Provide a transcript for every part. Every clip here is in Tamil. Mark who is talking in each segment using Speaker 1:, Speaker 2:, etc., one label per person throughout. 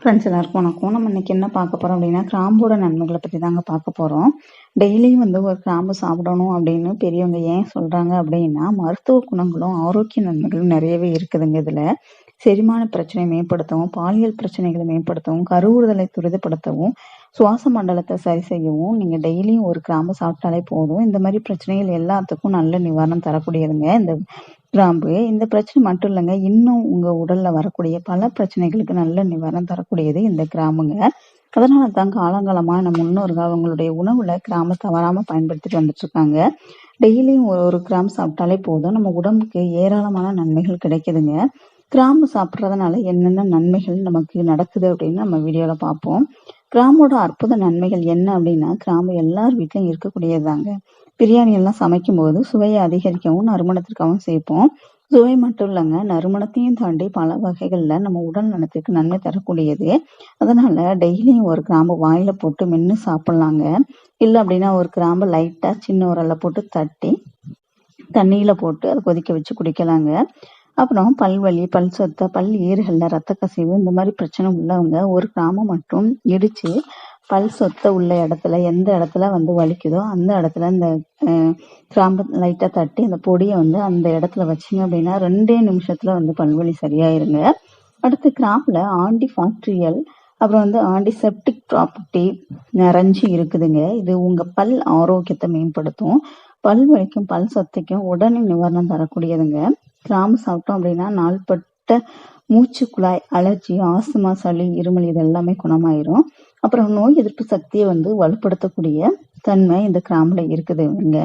Speaker 1: ஃப்ரெண்ட்ஸ் எல்லாருக்கும் வணக்கம். நம்ம இன்னைக்கு என்ன பார்க்க போறோம் அப்படின்னா, கிராம்போட நன்மைகளை பத்தி தாங்க பார்க்க போறோம். டெய்லியும் ஒரு கிராம்பு சாப்பிடணும் அப்படின்னு பெரியவங்க ஏன் சொல்றாங்க அப்படின்னா, மருத்துவ குணங்களும் ஆரோக்கிய நன்மைகளும் நிறையவே இருக்குதுங்க இதுல. செரிமான பிரச்சனை மேம்படுத்தவும், பாலியல் பிரச்சனைகளை மேம்படுத்தவும், கருவுறுதலை துரிதப்படுத்தவும், சுவாச மண்டலத்தை சரி செய்யவும் நீங்க டெய்லியும் ஒரு கிராம்பு சாப்பிட்டாலே போதும். இந்த மாதிரி பிரச்சனைகள் எல்லாத்துக்கும் நல்ல நிவாரணம் தரக்கூடியதுங்க இந்த கிராம்பு. இந்த பிரச்சனை மட்டும் இல்லைங்க, இன்னும் உங்க உடல்ல வரக்கூடிய பல பிரச்சனைகளுக்கு நல்ல நிவாரணம் தரக்கூடியது இந்த கிராம்புங்க. அதனால தான் காலங்காலமா நம்ம முன்னோர்கள் அவங்களுடைய உணவுல கிராம்பை தவறாம பயன்படுத்திட்டு வந்துட்டு இருக்காங்க. டெய்லியும் ஒரு கிராம்பு சாப்பிட்டாலே போதும், நம்ம உடம்புக்கு ஏராளமான நன்மைகள் கிடைக்குதுங்க. கிராம்பு சாப்பிட்றதுனால என்னென்ன நன்மைகள் நமக்கு நடக்குது அப்படின்னு நம்ம வீடியோல பார்ப்போம். கிராம்போட அற்புத நன்மைகள் என்ன அப்படின்னா, கிராம்பு எல்லார் வீட்லயும் இருக்கக்கூடியதுதாங்க. பிரியாணி எல்லாம் சமைக்கும் போது சுவையை அதிகரிக்கவும் நறுமணத்திற்காகவும் சேர்ப்போம். சுவை மட்டும் இல்லைங்க, நறுமணத்தையும் தாண்டி பல வகைகள்ல நம்ம உடல் நலத்துக்கு நன்மை தரக்கூடியது. அதனால டெய்லியும் ஒரு கிராம்பு வாயில போட்டு மென்னு சாப்பிடலாங்க. இல்லை அப்படின்னா ஒரு கிராம்பு லைட்டா சின்ன உரல்ல போட்டு தட்டி தண்ணியில போட்டு அதை கொதிக்க வச்சு குடிக்கலாங்க. அப்புறம் பல்வலி, பல் சொத்தை, பல் ஈறுகள்ல ரத்த கசிவு இந்த மாதிரி பிரச்சனை உள்ளவங்க ஒரு கிராம்பை மட்டும் இடிச்சு பல் சொத்தை உள்ள இடத்துல எந்த இடத்துல வலிக்குதோ அந்த இடத்துல இந்த கிராம்பு லைட்டா தட்டி அந்த பொடியை அந்த இடத்துல வச்சிங்க அப்படின்னா 2 நிமிஷத்துல பல்வலி சரியாயிருங்க. அடுத்து கிராம்புல ஆன்டிபாக்டீரியல் அப்புறம் ஆன்டிசெப்டிக் ப்ராப்பர்ட்டி நிறைஞ்சு இருக்குதுங்க. இது உங்க பல் ஆரோக்கியத்தை மேம்படுத்தும். பல் வலிக்கும் பல் சொத்தைக்கும் உடனே நிவாரணம் தரக்கூடியதுங்க. கிராம்பு சாப்பிட்டோம் அப்படின்னா நாள்பட்ட மூச்சு குழாய் அலர்ஜி, ஆஸ்துமா, சளி, இருமல் இது எல்லாமே குணமாயிரும். அப்புறம் நோய் எதிர்ப்பு சக்தியை வலுப்படுத்தக்கூடிய தன்மை இந்த கிராம்புல இருக்குதுங்க.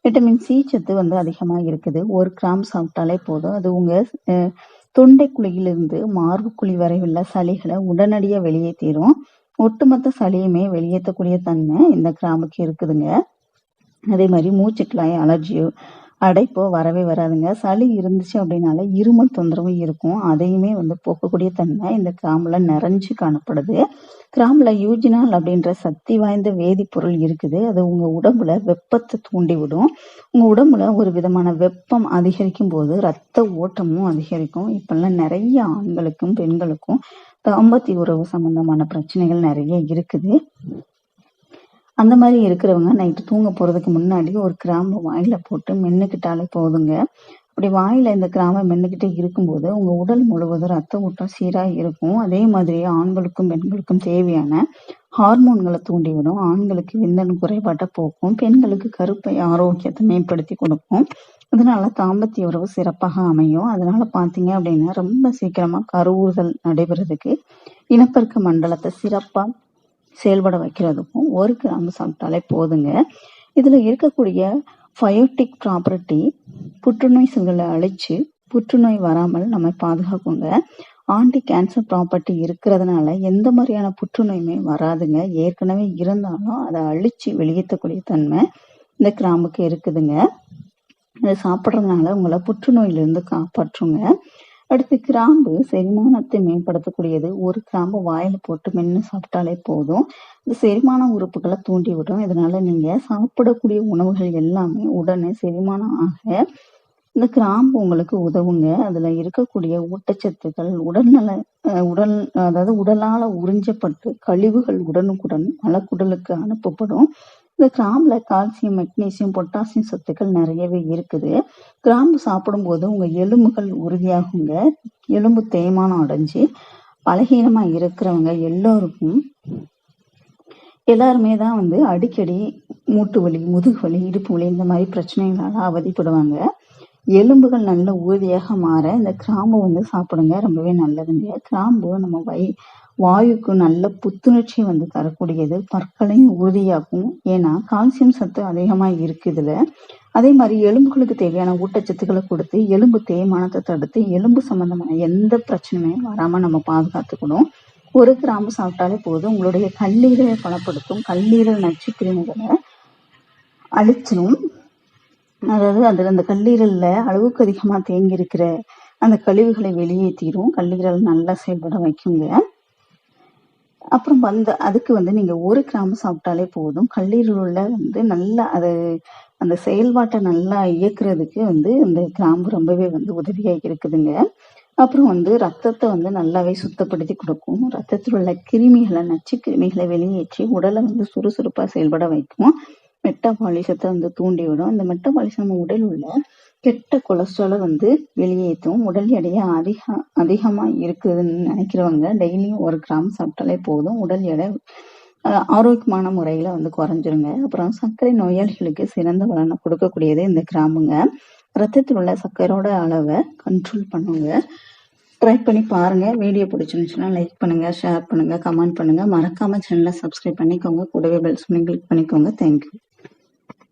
Speaker 1: விட்டமின் சி சத்து அதிகமா இருக்குது. ஒரு கிராம்பு சாப்பிட்டாலே போதும், அது உங்க தொண்டை குழியிலிருந்து மார்பு குழி வரை உள்ள சளிகளை உடனடியாக வெளியேற்றிடும். ஒட்டுமொத்த சளியுமே வெளியேற்றக்கூடிய தன்மை இந்த கிராம்புக்கு இருக்குதுங்க. அதே மாதிரி மூச்சுக்குழாய் அலர்ஜியோ அடைப்போ வரவே வராதுங்க. சளி இருந்துச்சு அப்படின்னால இருமல் தொந்தரவும் இருக்கும், அதையுமே போக்கக்கூடிய தன்மை இந்த கிராம்புல நிறைஞ்சு காணப்படுது. கிராம்புல யூஜினால் அப்படின்ற சக்தி வாய்ந்த வேதிப்பொருள் இருக்குது. அது உங்க உடம்புல வெப்பத்தை தூண்டி விடும். உங்க உடம்புல ஒரு விதமான வெப்பம் அதிகரிக்கும் போது ரத்த ஓட்டமும் அதிகரிக்கும். இப்பெல்லாம் நிறைய ஆண்களுக்கும் பெண்களுக்கும் தாம்பத்திய உறவு சம்பந்தமான பிரச்சனைகள் நிறைய இருக்குது. அந்த மாதிரி இருக்கிறவங்க நைட்டு தூங்க போறதுக்கு முன்னாடி ஒரு கிராம்பு வாயில போட்டு மென்னுக்கிட்டாலே போதுங்க. அப்படி வாயில இந்த கிராம்பை மென்னுக்கிட்டே இருக்கும்போது உங்க உடல் முழுவதும் ரத்த ஓட்டம் சீராக இருக்கும். அதே மாதிரி ஆண்களுக்கும் பெண்களுக்கும் தேவையான ஹார்மோன்களை தூண்டிவிடும். ஆண்களுக்கு விந்தணு குறைபாட்டை போக்கும், பெண்களுக்கு கருப்பை ஆரோக்கியத்தை மேம்படுத்தி கொடுக்கும். அதனால தாம்பத்திய உறவு சிறப்பாக அமையும். அதனால பாத்தீங்க அப்படின்னா ரொம்ப சீக்கிரமா கருவுறுதல் நடைபெறதுக்கு இனப்பெருக்க மண்டலத்தை சிறப்பா செயல்பட வைக்கிறதுக்கும் ஒரு கிராம்பு சாப்பிட்டாலே போதுங்க. இதுல இருக்கக்கூடிய பயோட்டிக் ப்ராப்பர்ட்டி புற்றுநோய் செல்களை அழிச்சு புற்றுநோய் வராமல் நம்ம பாதுகாக்குங்க. ஆன்டி கேன்சர் ப்ராப்பர்ட்டி இருக்கிறதுனால எந்த மாதிரியான புற்றுநோயுமே வராதுங்க. ஏற்கனவே இருந்தாலும் அதை அழிச்சு வெளியேற்றக்கூடிய தன்மை இந்த கிராம்புக்கு இருக்குதுங்க. அதை சாப்பிட்றதுனால உங்களை புற்றுநோயிலிருந்து காப்பாற்றுங்க. அடுத்து கிராம்பு செரிமானத்தை மேம்படுத்தக்கூடியது. ஒரு கிராம்பு வாயில போட்டு மென்று சாப்பிட்டாலே போதும், இந்த செரிமான உறுப்புகளை தூண்டி விடும். இதனால நீங்க சாப்பிடக்கூடிய உணவுகள் எல்லாமே உடனே செரிமானம் ஆக இந்த கிராம்பு உங்களுக்கு உதவுங்க. அதுல இருக்கக்கூடிய ஊட்டச்சத்துக்கள் உடலால உறிஞ்சப்பட்டு கழிவுகள் உடனுக்குடன் மலக்குடலுக்கு அனுப்பப்படும். இந்த கிராம்புல கால்சியம், மெக்னீசியம், பொட்டாசியம் சத்துக்கள் நிறையவே இருக்குது. கிராம்பு சாப்பிடும் போது உங்க எலும்புகள் உறுதியாகுங்க. எலும்பு தேய்மானம் அடைஞ்சு பலகீனமா இருக்கிறவங்க எல்லாருமே தான் அடிக்கடி மூட்டு வலி, முதுகு வலி, இடுப்பு வலி இந்த மாதிரி பிரச்சனைகளால அவதிப்படுவாங்க. எலும்புகள் நல்ல உறுதியாக மாற இந்த கிராம்பு சாப்பிடுங்க, ரொம்பவே நல்லதுங்க. கிராம்பு நம்ம வாயுக்கு நல்ல புத்துணர்ச்சி தரக்கூடியது, பற்களையும் உறுதியாகும். ஏன்னா கால்சியம் சத்து அதிகமா இருக்கு இதுல. அதே மாதிரி எலும்புகளுக்கு தேவையான ஊட்டச்சத்துக்களை கொடுத்து எலும்பு தேய்மானத்தை தடுத்து எலும்பு சம்பந்தமான எந்த பிரச்சனையுமே வராம நம்ம பாதுகாத்துக்கணும். ஒரு கிராம்பு சாப்பிட்டாலே போதும், உங்களுடைய கல்லீரலை பலப்படுத்தும், கல்லீரல் நச்சு கிருமிகளை அழிச்சிடும். அதாவது அதுல அந்த கல்லீரல்ல அளவுக்கு அதிகமா தேங்கி இருக்கிற அந்த கழிவுகளை வெளியேற்றிடும், கல்லீரல் நல்லா செயல்பட வைக்குங்க. அப்புறம் அதுக்கு நீங்க ஒரு கிராம்பு சாப்பிட்டாலே போதும், கல்லீரலுள்ள நல்லா அந்த செயல்பாட்டை நல்லா இயக்குறதுக்கு இந்த கிராம்பு ரொம்பவே உதவியா இருக்குதுங்க. அப்புறம் வந்து ரத்தத்தை வந்து நல்லாவே சுத்தப்படுத்தி கொடுக்கும். ரத்தத்தில் உள்ள கிருமிகளை, நச்சு கிருமிகளை வெளியேற்றி உடலை வந்து சுறுசுறுப்பா செயல்பட வைக்கும். மெட்டபாலிசத்தை வந்து தூண்டிவிடும். இந்த மெட்டபாலிசம் நம்ம உடல் உள்ள கெட்ட கொலஸ்ட்ராலை வந்து வெளியேற்றும். உடல் எடையை அதிகமா இருக்குதுன்னு நினைக்கிறவங்க டெய்லியும் 1 கிராம் சாப்பிட்டாலே போதும். உடல் எடை ஆரோக்கியமான முறையில வந்து குறைஞ்சிருங்க. அப்புறம் சர்க்கரை நோயாளிகளுக்கு சிறந்த பலனை கொடுக்கக்கூடியது இந்த கிராம்புங்க. ரத்தத்தில் உள்ள சர்க்கரையோட அளவை கண்ட்ரோல் பண்ணுங்க. ட்ரை பண்ணி பாருங்க. வீடியோ பிடிச்சிருந்துச்சுன்னா லைக் பண்ணுங்க, ஷேர் பண்ணுங்க, கமெண்ட் பண்ணுங்க. மறக்காம சேனலை சப்ஸ்கிரைப் பண்ணிக்கோங்க. கூடவே பெல் சிம்பல் கிளிக் பண்ணிக்கோங்க. தேங்க்யூ.